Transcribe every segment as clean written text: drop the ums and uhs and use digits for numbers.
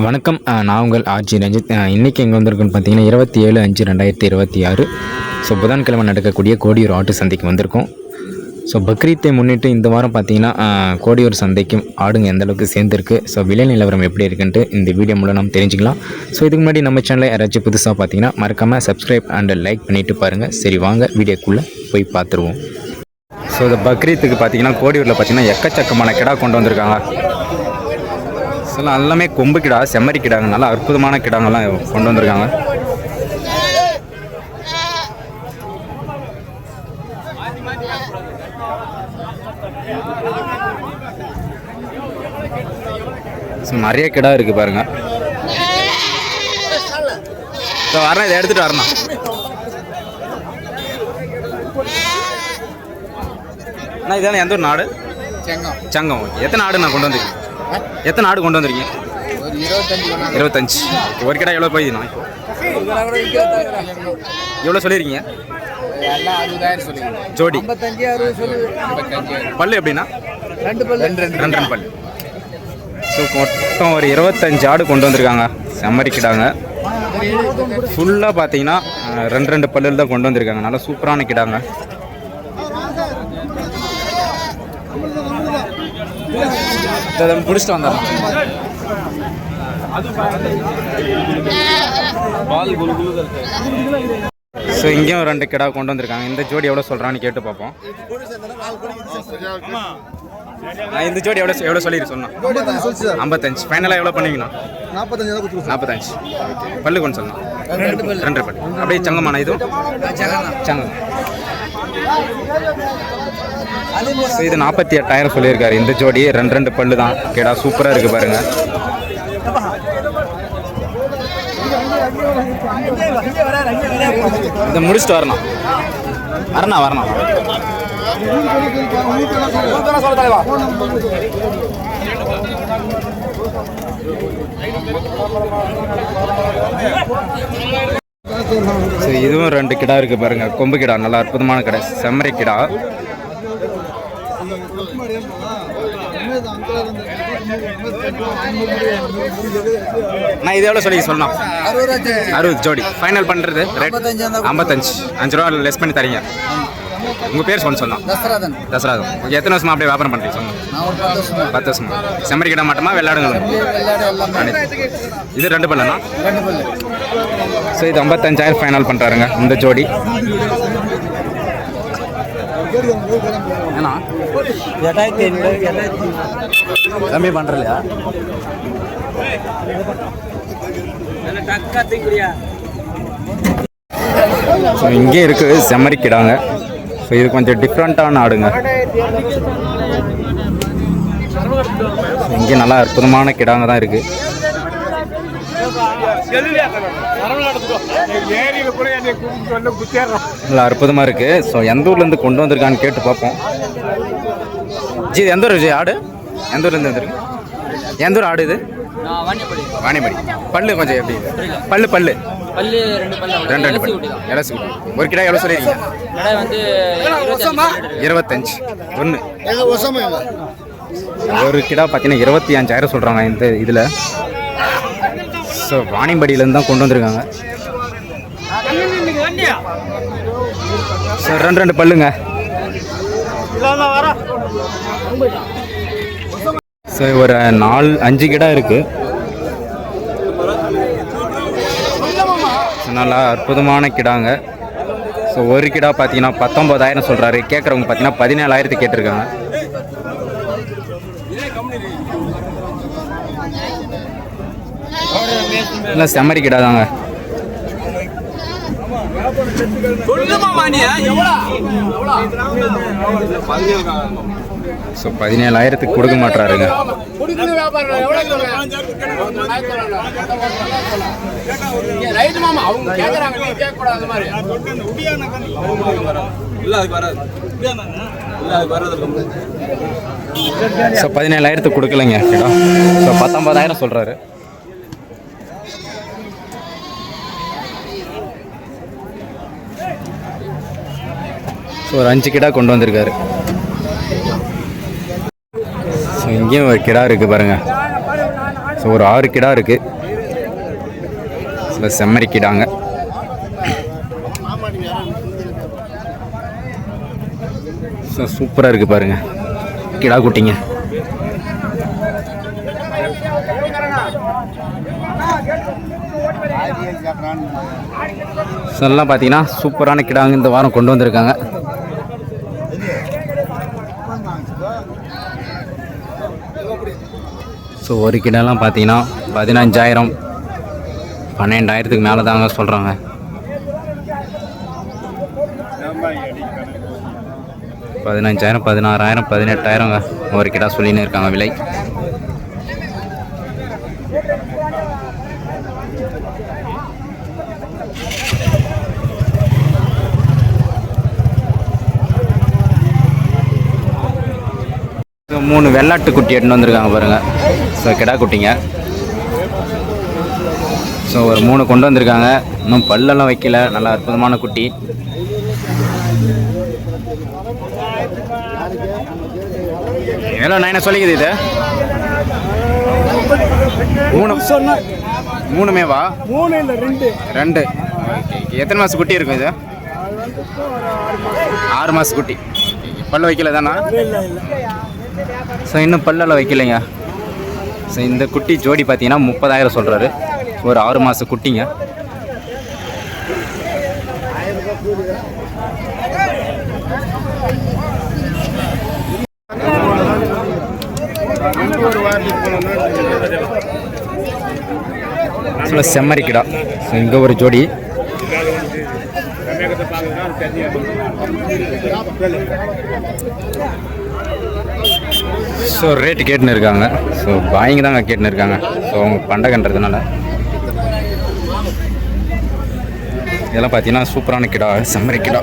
வணக்கம். நான் உங்கள் ஆர்ஜி ரஞ்சித். இன்றைக்கி எங்கே வந்திருக்குன்னு பார்த்தீங்கன்னா 27/5/2026 புதன்கிழமை நடக்கக்கூடிய கோடியூர் ஆட்டு சந்தைக்கு வந்திருக்கோம். பக்ரீத்தை முன்னிட்டு இந்த வாரம் பார்த்தீங்கன்னா கோடியூர் சந்தைக்கும் ஆடுங்க எந்த அளவுக்கு சேர்ந்துருக்கு, விலை நிலவரம் எப்படி இருக்குன்ட்டு இந்த வீடியோ மூலம் நம்ம தெரிஞ்சுக்கலாம். இதுக்கு முன்னாடி நம்ம சேனலை யாராச்சும் புதுசாக பார்த்தீங்கன்னா மறக்காமல் சப்ஸ்கிரைப் அண்ட் லைக் பண்ணிவிட்டு பாருங்கள். சரி, வாங்க வீடியோக்குள்ளே போய் பார்த்துருவோம். இந்த பக்ரீத்துக்கு பார்த்தீங்கன்னா கோடியூரில் பார்த்தீங்கன்னா எக்கச்சக்கமான கிடா கொண்டு வந்திருக்காங்க. எல்லாமே கொம்பு கிடா, செம்மறி கிடாங்க, நல்லா அற்புதமான கிடாங்கெல்லாம் கொண்டு வந்திருக்காங்க. நிறைய கிடா இருக்கு பாருங்க. வரணும், இதை எடுத்துட்டு வரணும். அண்ணா இதான எந்த ஒரு நாடு? சங்கம். எத்தனை ஆடு நான் கொண்டு வந்திருக்கேன்? எத்தனை ஆடு கொண்டு வந்திருக்கீங்க? 25. ஒரு கிடா எவ்வளோ போயிதுண்ணா? எவ்வளோ சொல்லியிருக்கீங்க ஜோடி? பல்லு எப்படின்னா? ரெண்டு பல்லு. மொத்தம் ஒரு 25 ஆடு கொண்டு வந்திருக்காங்க. செம்மறி கிடாங்க. ஃபுல்லாக பார்த்தீங்கன்னா ரெண்டு பல்லில் தான் கொண்டு வந்திருக்காங்க. நல்லா சூப்பரான கிடாங்க. பிடிச்சிட்டு வந்தோம். இங்கேயும் 2 கிடா கொண்டு வந்திருக்காங்க. இந்த ஜோடி எவ்வளோ சொல்கிறான்னு கேட்டு பார்ப்போம். இந்த ஜோடி எவ்வளோ சொல்லிடு சொன்னா? 55. ஃபைனலாக எவ்வளோ பண்ணுவீங்கண்ணா? 45. பல்லு கொண்டு சொல்லலாம். 2 பல்லு. அப்படியே சங்கமான இதுவும் சங்கம். இது 48,000 சொல்லியிருக்காரு. இந்த ஜோடி 2 பல்லு தான். கேடா சூப்பராக இருக்கு பாருங்க. இதை முடிச்சுட்டு வரணும். வரணும். இதுவும் 2 கிடா இருக்கு பாருங்க. கொம்பு கிடா, நல்லா அற்புதமான கிடா, செம்மறி கிடா. நான் இது எவ்வளோ சொல்லி சொல்லணும்? 60 ஜோடி. ஃபைனல் பண்ணுறது ரேட் 55. 5 ரூபா லெஸ் பண்ணி தரீங்க. உங்கள் பேர் சொன்னோம்? தசராதன். ஓகே, எத்தனை வருஷமா அப்படியே வியாபாரம் பண்ணுறீங்க சொன்னோம்? 10 வருஷமா. செம்மறி கிடா மட்டுமா வெள்ளாடுங்களும்? இது 2 பல்லுண்ணா. இது 55,000 ஃபைனல் பண்ணுறாருங்க இந்த ஜோடி. ஏன்னா கம்மி பண்ணுறலையா? இங்கே இருக்கு செம்மறி கிடாங்க. இது கொஞ்சம் டிஃப்ரெண்ட்டான ஆடுங்க. இங்கே நல்லா அற்புதமான கிடாங்க தான் இருக்கு. நல்லா அற்புதமா இருக்கு. எந்த ஊர்ல இருந்து கொண்டு வந்திருக்கான்னு கேட்டு பார்ப்போம். ஜி, எந்த ஊர் ஆடு? எந்த ஊர்ல இருந்து வந்திருக்கு? எந்த ஊர் ஆடு இது? வாணியம்படி. பல்லு கொஞ்சம் எப்படி? பல்லு 2 பல்லு. ஒரு கிடா எவ்வளோ சொல்லிருக்கீங்க? 25. 1 ஒரு கிடா பார்த்தீங்கன்னா 25,000 சொல்றாங்க இந்த இதில். வாணியம்படியிலேருந்து தான் கொண்டு வந்திருக்காங்க. 2 பல்லுங்க. ஒரு 4-5 கிடா இருக்கு. நல்லா அற்புதமான கிடாங்க. ஒரு கிடா பார்த்தீங்கன்னா 19,000 சொல்கிறாரு. கேட்குறவங்க பார்த்தீங்கன்னா 17,000 கேட்டிருக்காங்க. இல்லை, செம்மறி கிடா தாங்க. 17,000 கொடுக்க மாட்டாருங்க. ஸோ 17,000 கொடுக்கலைங்க கிடா. 19,000 சொல்கிறாரு. ஒரு 5 கிடா கொண்டு வந்திருக்காரு. ஸோ இங்கேயும் ஒரு கிடா இருக்குது பாருங்கள். ஸோ ஸோ ஒரு 6 கிடா இருக்குது. சில செம்மறி கிடாங்க. ஸோ சூப்பராக இருக்குது பாருங்கள் கிடா குட்டிங்க. ஸோ எல்லாம் பார்த்தீங்கன்னா சூப்பரான கிடாங்க இந்த வாரம் கொண்டு வந்திருக்காங்க. ஸோ ஒரு கிடாலாம் பார்த்தீங்கன்னா 15,000 12,000க்கு மேலே தாங்க சொல்கிறாங்க. $15,000 16,000 18,000ங்க ஒரு கிடா சொல்லின்னு இருக்காங்க விலை. ஸோ 3 வெள்ளாட்டு குட்டி எடுத்துன்னு வந்திருக்காங்க பாருங்கள். ஸோ கிடா குட்டிங்க. ஸோ ஒரு 3 கொண்டு வந்திருக்காங்க. இன்னும் பல்லெல்லாம் வைக்கல. நல்லா அற்புதமான குட்டி. எவ்வளோ நான் என்ன சொல்லிக்குது இது 3மேவா? 3 இல்லை 2. ஓகே. எத்தனை மாதம் குட்டி இருக்கும் இது? 6 மாதம் குட்டி. பல்ல வைக்கல தானா? ஸோ இன்னும் பல்லெல்லாம் வைக்கலைங்க. ஸோ இந்த குட்டி ஜோடி பார்த்தீங்கன்னா 30,000 சொல்கிறாரு. ஒரு 6 மாத குட்டிங்க. செம்மறி கிடா. ஸோ இங்கே ஒரு ஜோடி. ஸோ ரேட்டு கேட்டுன்னு இருக்காங்க. ஸோ பாயிங்க தாங்க கேட்டுன்னு இருக்காங்க. ஸோ அவங்க பண்டகன்றதுனால இதெல்லாம் பார்த்தீங்கன்னா சூப்பரான கிடா, செம்மறி கிடா.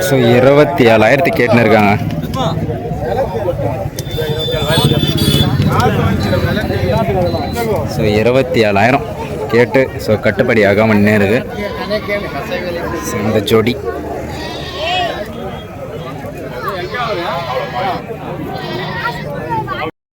ஸோ 27,000 கேட்டுன்னு இருக்காங்க. ஸோ 27,000 கேட்டு ஸோ கட்டுப்படி ஆகாமல் நின்று இருக்கு இந்த ஜோடி.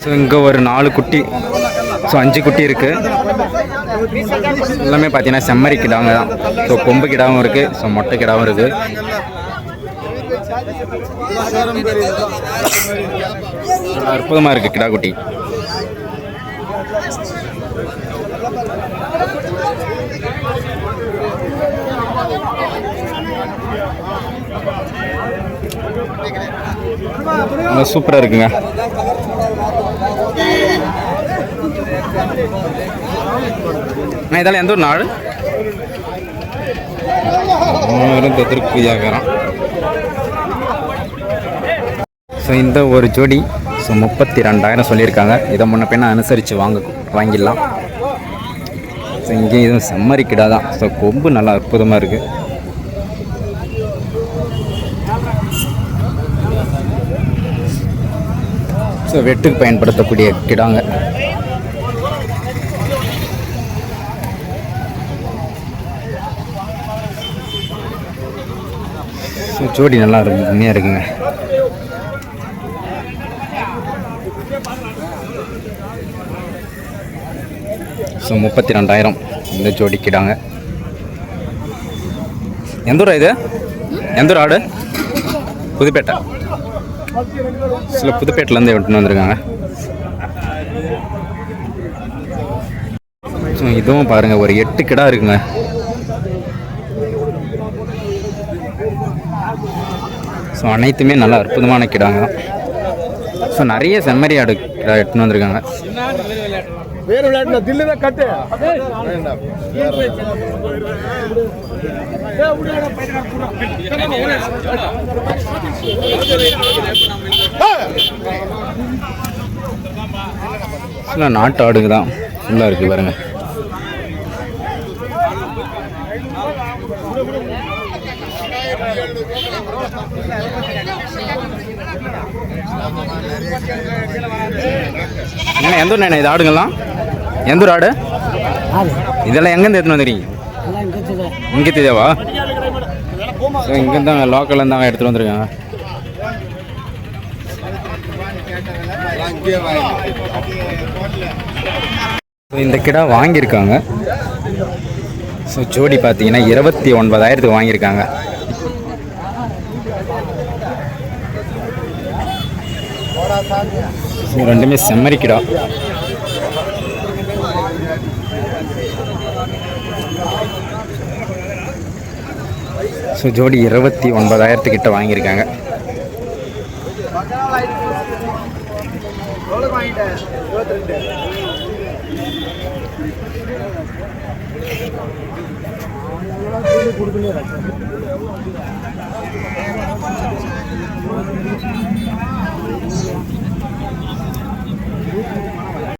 ஸோ இங்கே ஒரு 4 குட்டி. ஸோ 5 குட்டி இருக்குது. எல்லாமே பார்த்தீங்கன்னா செம்மறி கிடாங்க தான். ஸோ கொம்பு கிடாவும் இருக்குது. ஸோ மொட்டை கிடாவும் இருக்குது. அற்புதமாக இருக்குது கிடா குட்டி. சூப்பராக இருக்குங்க. இதெல்லாம் எந்த ஒரு நாடு திருப்பியாகிறோம். ஸோ இந்த ஒரு ஜோடி ஸோ 32,000 சொல்லியிருக்காங்க. இதை முன்ன பின்ன அனுசரித்து வாங்கிடலாம். ஸோ இங்கே இதுவும் செம்மறி கிடா தான். ஸோ கொம்பு நல்லா அற்புதமாக இருக்குது. ஸோ வெட்டுக்கு பயன்படுத்தக்கூடிய கிடாங்க. ஸோ ஜோடி நல்லா அருமையாக இருக்குங்க. ஸோ 32,000 இந்த ஜோடி கிடாங்க. எந்த ஊரா இது? எந்த ஊர் ஆடு? புதுப்பேட்டை. சில புதுப்பேட்டிலேருந்து எடுத்துன்னு வந்திருக்காங்க. ஸோ இதுவும் பாருங்கள் ஒரு 8 கிடா இருக்குங்க. ஸோ அனைத்துமே நல்லா அற்புதமான கிடாங்க. ஸோ நிறைய செம்மறி ஆடு கிடா எடுத்துன்னு வந்திருக்காங்க. வேறு விளையாட்டு தில்லு தான் கட்டு. ஃபுல்லாக நாட்டு ஆடுங்க தான் ஃபுல்லாக இருக்குது பாருங்க. எந்த ஊர் இது ஆடுங்கள்லாம்? எந்த ஊர் ஆடு? இதெல்லாம் எங்கேருந்து எடுத்துன்னு வந்துடுறீங்க? இங்கே தேவா? இங்கே இருந்தாங்க, லோக்கலில் இருந்தாங்க எடுத்துகிட்டு வந்துருக்காங்க. இந்த கிடா வாங்கியிருக்காங்க. ஸோ ஜோடி பார்த்தீங்கன்னா 29,000 வாங்கியிருக்காங்க. ஸோ ரெண்டுமே செம்மறி கிடா. ஸோ ஜோடி 29,000 கிட்ட வாங்கியிருக்காங்க.